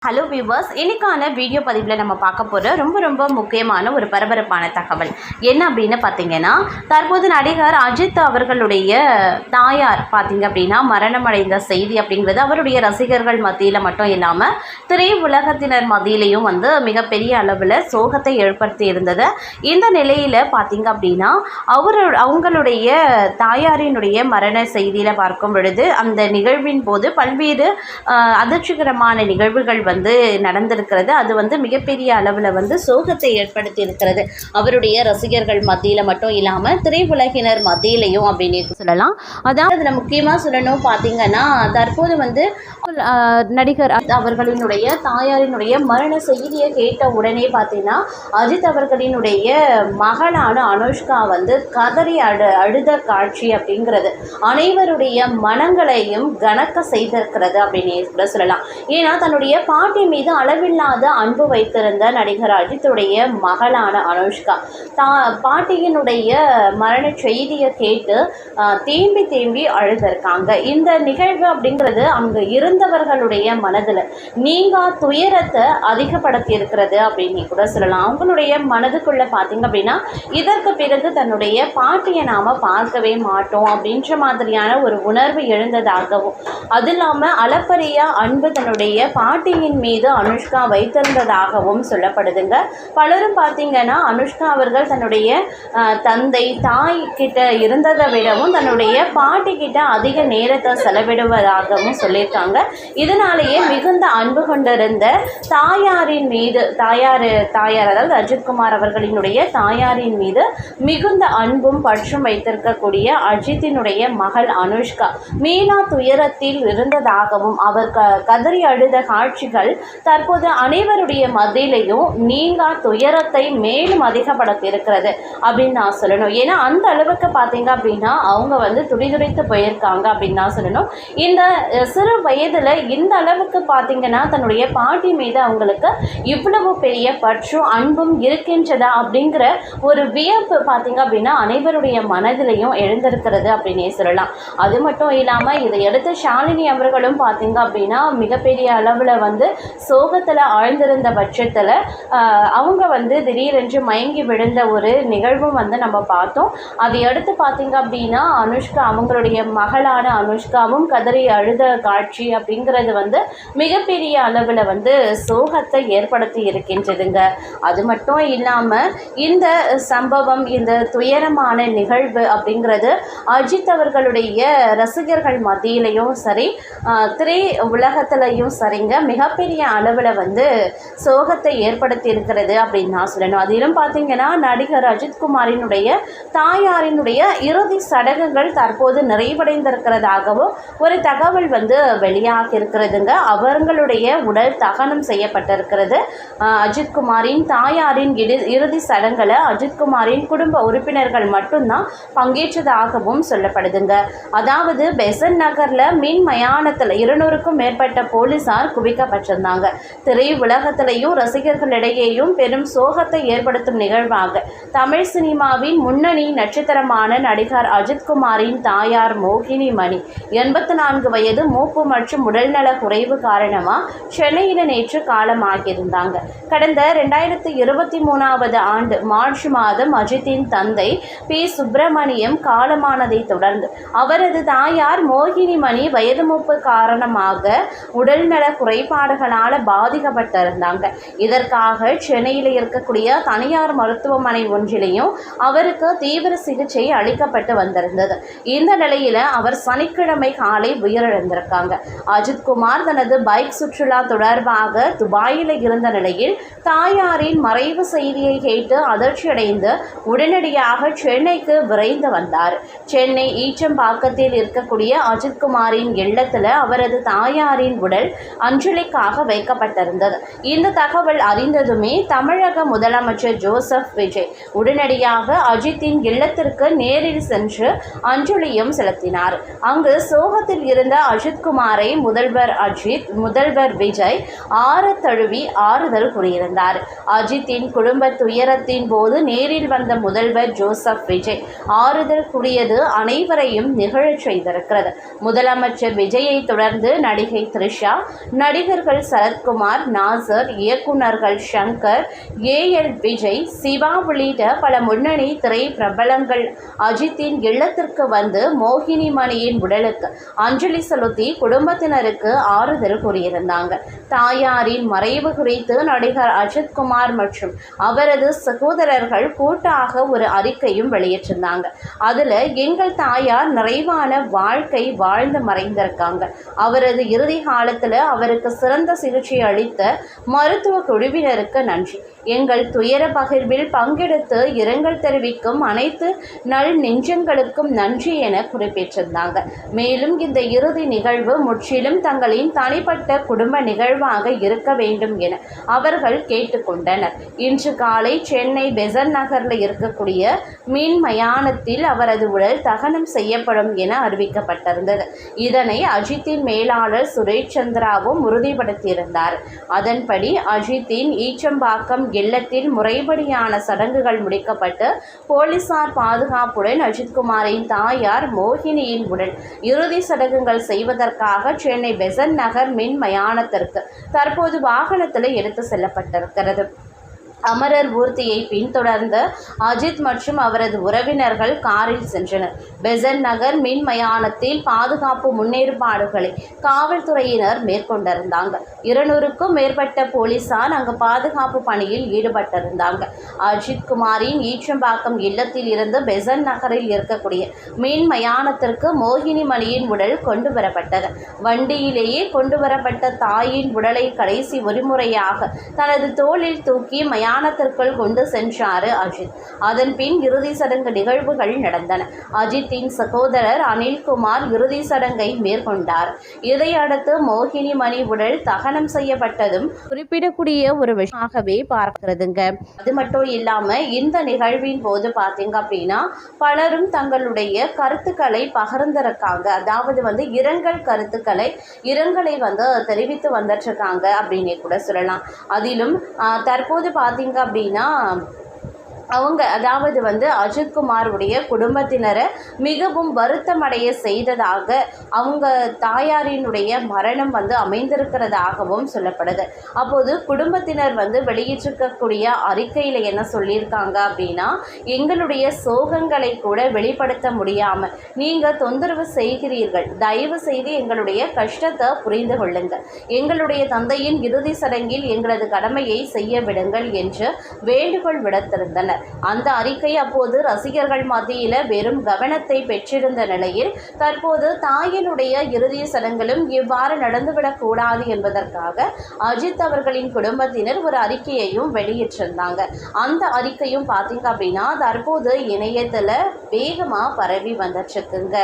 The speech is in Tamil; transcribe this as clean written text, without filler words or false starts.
ஹலோ வியூவர்ஸ், இன்னைக்கான வீடியோ பதிவில் நம்ம பார்க்க போகிற ரொம்ப முக்கியமான ஒரு பரபரப்பான தகவல் என்ன அப்படின்னு பார்த்தீங்கன்னா, தற்போது நடிகர் அஜித் அவர்களுடைய தாயார் பார்த்தீங்க அப்படின்னா மரணமடைந்த செய்தி அப்படிங்கிறது அவருடைய ரசிகர்கள் மத்தியில் மட்டும் இல்லாமல் திரை உலகத்தினர் மத்தியிலையும் மிகப்பெரிய அளவில் சோகத்தை ஏற்படுத்தி இருந்தது. இந்த நிலையில் பார்த்தீங்க அப்படின்னா அவங்களுடைய தாயாரினுடைய மரண செய்தியில் பார்க்கும் பொழுது அந்த நிகழ்வின் போது பல்வேறு அதிர்ச்சிகரமான நிகழ்வுகள் நடந்திருக்கிறது. அது மிகப்பெரிய அளவில் சோகத்தை ஏற்படுத்தி இருக்கிறது. அவருடைய ரசிகர்கள் மத்தியில் மட்டும் இல்லாமல் திரையுலகினர் மத்தியிலையும் அப்படின்னு சொல்லலாம். அதாவது முக்கியமாக சொல்லணும் பார்த்தீங்கன்னா, தற்போது நடிகர் அவர்களினுடைய தாயாரினுடைய மரண செய்தியை கேட்ட உடனே பார்த்தீங்கன்னா அஜித் அவர்களினுடைய மகளான அனுஷ்கா கதறி அழுத காட்சி அப்படிங்கிறது அனைவருடைய மனங்களையும் கனக்க செய்திருக்கிறது அப்படின்னு கூட சொல்லலாம். ஏன்னா தன்னுடைய பாட்டி மீது அளவில்லாத அன்பு வைத்திருந்த நடிகர் அஜித்துடைய மகளான அனுஷ்கா பாட்டியினுடைய மரண செய்தியை கேட்டு தேம்பி அழுதிருக்காங்க. இந்த நிகழ்வு அப்படிங்கிறது அங்கு இருந்தவர்களுடைய மனதில் நீங்கா துயரத்தை அதிகப்படுத்தி இருக்கிறது அப்படின்னு கூட சொல்லலாம். அவங்களுடைய மனதுக்குள்ள பார்த்தீங்க அப்படின்னா இதற்கு பிறகு தன்னுடைய பாட்டியை நாம பார்க்கவே மாட்டோம் அப்படின்ற மாதிரியான ஒரு உணர்வு எழுந்ததாகவும், அது இல்லாமல் அளப்பரிய அன்பு தன்னுடைய பாட்டியின் மீது அனுஷ்கா வைத்திருந்ததாகவும் சொல்லப்படுதுங்க. பலரும் பார்த்தீங்கன்னா அனுஷ்கா அவர்கள் தன்னுடைய தந்தை தாய் கிட்ட இருந்ததை விடவும் தன்னுடைய பாட்டி கிட்ட அதிக நேரத்தை செலவிடுவதாகவும் சொல்லியிருக்காங்க. இதனாலேயே மிகுந்த அன்பு கொண்டிருந்த தாயாரின் மீது தாயார் அதாவது அஜித்குமார் அவர்களினுடைய தாயாரின் மீது மிகுந்த அன்பும் பற்றும் வைத்திருக்கக்கூடிய அஜித்தினுடைய மகள் அனுஷ்கா மீளா துயரத்தில் இருந்ததாகவும் அவர் கதறி அழுத காட்சிகள் தற்போது அனைவருடைய மத்தியிலையும் நீங்கா துயரத்தை மேலும் அதிகப்படுத்தி இருக்கிறது அப்படின்னு நான் சொல்லணும். ஏன்னா அந்த அளவுக்கு பார்த்தீங்க அப்படின்னா அவங்க துடிதுடித்து போயிருக்காங்க அப்படின்னு நான் சொல்லணும். இந்த சிறு வயதில் இந்த அளவுக்கு பார்த்தீங்கன்னா தன்னுடைய பாட்டி மீது அவங்களுக்கு இவ்வளவு பெரிய பற்றும் அன்பும் இருக்கின்றதா அப்படிங்கிற ஒரு வியப்பு பார்த்தீங்க அப்படின்னா அனைவருடைய மனதிலையும் எழுந்திருக்கிறது அப்படின்னே சொல்லலாம். அது மட்டும் இல்லாமல் இதை எடுத்து ஷாலினி அவர்களும் பார்த்தீங்க அப்படின்னா மிகப்பெரிய அளவில் சோகத்தில் ஆழ்ந்திருந்த பட்சத்தில் அவங்க திடீரென்று மயங்கி விழுந்த ஒரு நிகழ்வும் நம்ம பார்த்தோம். அதை அடுத்து பார்த்தீங்க அப்படின்னா அனுஷ்கா அவங்களுடைய மகளான அனுஷ்காவும் கதறி அழுத காட்சி அப்படிங்கிறது மிகப்பெரிய அளவில் சோகத்தை ஏற்படுத்தி இருக்கின்றதுங்க. அது மட்டும் இல்லாமல் இந்த சம்பவம் இந்த துயரமான நிகழ்வு அப்படிங்கிறது அஜித் அவர்களுடைய ரசிகர்கள் மத்தியிலையும் சரி திரை உலகத்திலையும் சரிங்க மிகப்பெரிய அளவில் சோகத்தை ஏற்படுத்தி இருக்கிறது அப்படின்னு நான் சொல்லணும். அதிலும் பார்த்தீங்கன்னா நடிகர் அஜித்குமாரினுடைய தாயாரினுடைய இறுதி சடங்குகள் தற்போது நிறைவடைந்திருக்கிறதாகவும் ஒரு தகவல் வெளியாகி இருக்கிறதுங்க. அவர்களுடைய உடல் தகனம் செய்யப்பட்டிருக்கிறது. அஜித்குமாரின் தாயாரின் இறுதி சடங்குல அஜித்குமாரின் குடும்ப உறுப்பினர்கள் மட்டும்தான் பங்கேற்றதாகவும் சொல்லப்படுதுங்க. அதாவது பெசன் நகர்ல மின் மயானத்தில் 200க்கும் மேற்பட்ட போலீசார் குவிக்கப்பட்டிருந்தாங்க. திரை உலகத்திலையும் ரசிகர்களிடையேயும் பெரும் சோகத்தை ஏற்படுத்தும் நிகழ்வாக தமிழ் சினிமாவின் முன்னணி நட்சத்திரமான நடிகர் அஜித்குமாரின் தாயார் மோகினி மணி 84 வயது மூப்பு மற்றும் உடல்நல குறைவு காரணமாக சென்னையில் நேற்று காலமாகியிருந்தாங்க. கடந்த 2023 ஆண்டு மார்ச் மாதம் அஜித்தின் தந்தை பி சுப்பிரமணியம் காலமானதை தொடர்ந்து அவரது தாயார் மோகினி மணி வயது மூப்பு காரணமாக உடல்நல குறைபாடுகளால் பாதிக்கப்பட்டிருந்தாங்க. இதற்காக சென்னையில் இருக்கக்கூடிய தனியார் மருத்துவமனை ஒன்றிலையும் அவருக்கு தீவிர சிகிச்சை அளிக்கப்பட்டு வந்திருந்தது. இந்த நிலையில அவர் சனிக்கிழமை காலை உயிரிழந்திருக்காங்க. அஜித்குமார் தனது பைக் சுற்றுலா தொடர்பாக துபாயில் இருந்த நிலையில் தாயாரின் மறைவு செய்தியை கேட்டு அதிர்ச்சியடைந்து உடனடியாக சென்னைக்கு விரைந்து வந்தார். சென்னை ஈச்சம்பாக்கத்தில் இருக்கக்கூடிய அஜித்குமாரின் இல்லத்தில் அவரது தாயாரின் உடல் அஞ்சலிக்காக வைக்கப்பட்டிருந்தது. இந்த தகவல் அறிந்ததுமே தமிழக முதலமைச்சர் ஜோசப் விஜய் உடனடியாக அஜித்தின் இல்லத்திற்கு நேரில் சென்று அஞ்சலியும் செலுத்தினார். அங்கு சோகத்தில் இருந்த அஜித்குமாரை முதல்வர் விஜய் தழுவி ஆறுதல் கூறியிருந்தார். அஜித்தின் குடும்ப துயரத்தின் போது நேரில் வந்த முதல்வர் ஜோசப் விஜய் ஆறுதல் கூறியது அனைவரையும் நிகழச் செய்திருக்கிறது. முதலமைச்சர் விஜயை தொடர்ந்து நடிகை த்ரிஷா, நடிகர்கள் நடிகர்கள் சரத்குமார், நாசர், இயக்குனர்கள் சங்கர், ஏஎல் விஜய், சிவா உள்ளிட்ட பல முன்னணி திரை பிரபலங்கள் அஜித்தின் இல்லத்திற்கு வந்து மோகினி மணியின் உடலுக்கு அஞ்சலி செலுத்தி குடும்பத்தினருக்கு ஆறுதல் கூறியிருந்தாங்க. தாயாரின் மறைவு குறித்து நடிகர் அஜித்குமார் மற்றும் அவரது சகோதரர்கள் கூட்டாக ஒரு அறிக்கையும் வெளியிட்டிருந்தாங்க. அதுல எங்கள் தாயார் நிறைவான வாழ்க்கை வாழ்ந்து மறைந்திருக்காங்க. அவரது இறுதி காலத்துல அவருக்கு சிறந்த சிகிச்சை அளித்த மருத்துவ குழுவினருக்கு நன்றி. எங்கள் துயர பகிர்வில் பங்கெடுத்து இரங்கல் தெரிவிக்கும் அனைத்து நல் நெஞ்சங்களுக்கும் நன்றி என குறிப்பிட்டிருந்தாங்க. மேலும் இந்த இறுதி நிகழ்வு முற்றிலும் தங்களின் தனிப்பட்ட குடும்ப நிகழ்வாக இருக்க வேண்டும் என அவர்கள் கேட்டுக்கொண்டனர். இன்று காலை சென்னை பெசன்ட் நகரில் இருக்கக்கூடிய மீன் மயானத்தில் அவரது உடல் தகனம் செய்யப்படும் என அறிவிக்கப்பட்டிருந்தது. இதனை அஜித்தின் மேலாளர் சுரேஷ் சந்திராவும் உறுதிப்படுத்தியிருந்தார். அதன்படி அஜித்தின் ஈச்சம்பாக்கம் இல்லத்தில் முறைப்படியான சடங்குகள் முடிக்கப்பட்டு போலீசார் பாதுகாப்புடன் அஜித்குமாரின் தாயார் மோகினியின் உடல் இறுதி சடங்குகள் செய்வதற்காக சென்னை பெசன்ட் நகர் மின் மயானத்திற்கு தற்போது வாகனத்தில் எடுத்து செல்லப்பட்டிருக்கிறது. அமரர் ஊர்தியை பின்தொடர்ந்த அஜித் மற்றும் அவரது உறவினர்கள் காரில் சென்றனர். பெசன்ட் நகர் மின் மயானத்தில் பாதுகாப்பு முன்னேற்பாடுகளை காவல்துறையினர் மேற்கொண்டிருந்தாங்க. 200க்கும் மேற்பட்ட போலீசார் அங்கு பாதுகாப்பு பணியில் ஈடுபட்டிருந்தாங்க. அஜித் குமாரின் ஈச்சம்பாக்கம் இல்லத்தில் இருந்து பெசன்ட் நகரில் இருக்கக்கூடிய மின் மயானத்திற்கு மோகினி மணியின் உடல் கொண்டு வரப்பட்டது. வண்டியிலேயே கொண்டு வரப்பட்ட தாயின் உடலை கடைசி ஒருமுறையாக தனது தோளில் தூக்கி மயானத்திற்குள் கொண்டு சென்றார் அஜித். அதன் பின் இறுதி சடங்கு நிகழ்வுகள் நடந்தன. அஜித்தின் சகோதரர் அனில்குமார் இறுதி சடங்கை மேற்கொண்டார். இதையடுத்து மோகினி மணி உடல் தகனம் செய்யப்பட்டதும் குறிப்பிடக்கூடிய ஒரு விஷயமாகவே பார்க்கிறதுங்க. அது மட்டும் இல்லாம இந்த நிகழ்வின் போது பார்த்தீங்க அப்படின்னா பலரும் தங்களுடைய கருத்துக்களை பகிர்ந்திருக்காங்க. அதாவது இரங்கலை தெரிவித்து வந்துட்டு இருக்காங்க அப்படின்னு கூட சொல்லலாம். அதிலும் தற்போது பார்த்தீங்க அப்படின்னா அஜித்குமாருடைய குடும்பத்தினரை மிகவும் வருத்தமடைய செய்ததாக அவங்க தாயாரினுடைய மரணம் அமைந்திருக்கிறதாகவும் சொல்லப்படுது. அப்போது குடும்பத்தினர் வெளியிட்டிருக்கக்கூடிய அறிக்கையில் என்ன சொல்லியிருக்காங்க அப்படின்னா, எங்களுடைய சோகங்களை கூட வெளிப்படுத்த முடியாமல் நீங்கள் தொந்தரவு செய்கிறீர்கள். தயவு செய்து எங்களுடைய கஷ்டத்தை புரிந்து கொள்ளுங்கள். எங்களுடைய தந்தையின் இறுதி சடங்கில் எங்களது கடமையை செய்ய விடுங்கள் என்று வேண்டுகோள் விடுத்திருந்தனர். அந்த அறிக்கை அப்போது ரசிகர்கள் மத்தியில் வெறும் கவனத்தை பெற்றிருந்த நிலையில் தற்போது தாயினுடைய இறுதி சடங்கிலும் இவ்வாறு நடந்துவிடக்கூடாது என்பதற்காக அஜித் அவர்களின் குடும்பத்தினர் ஒரு அறிக்கையையும் வெளியிட்டிருந்தாங்க. அந்த அறிக்கையும் பார்த்தீங்க அப்படின்னா தற்போது இணையத்தில் வேகமாக பரவி வந்துட்டு இருக்குங்க.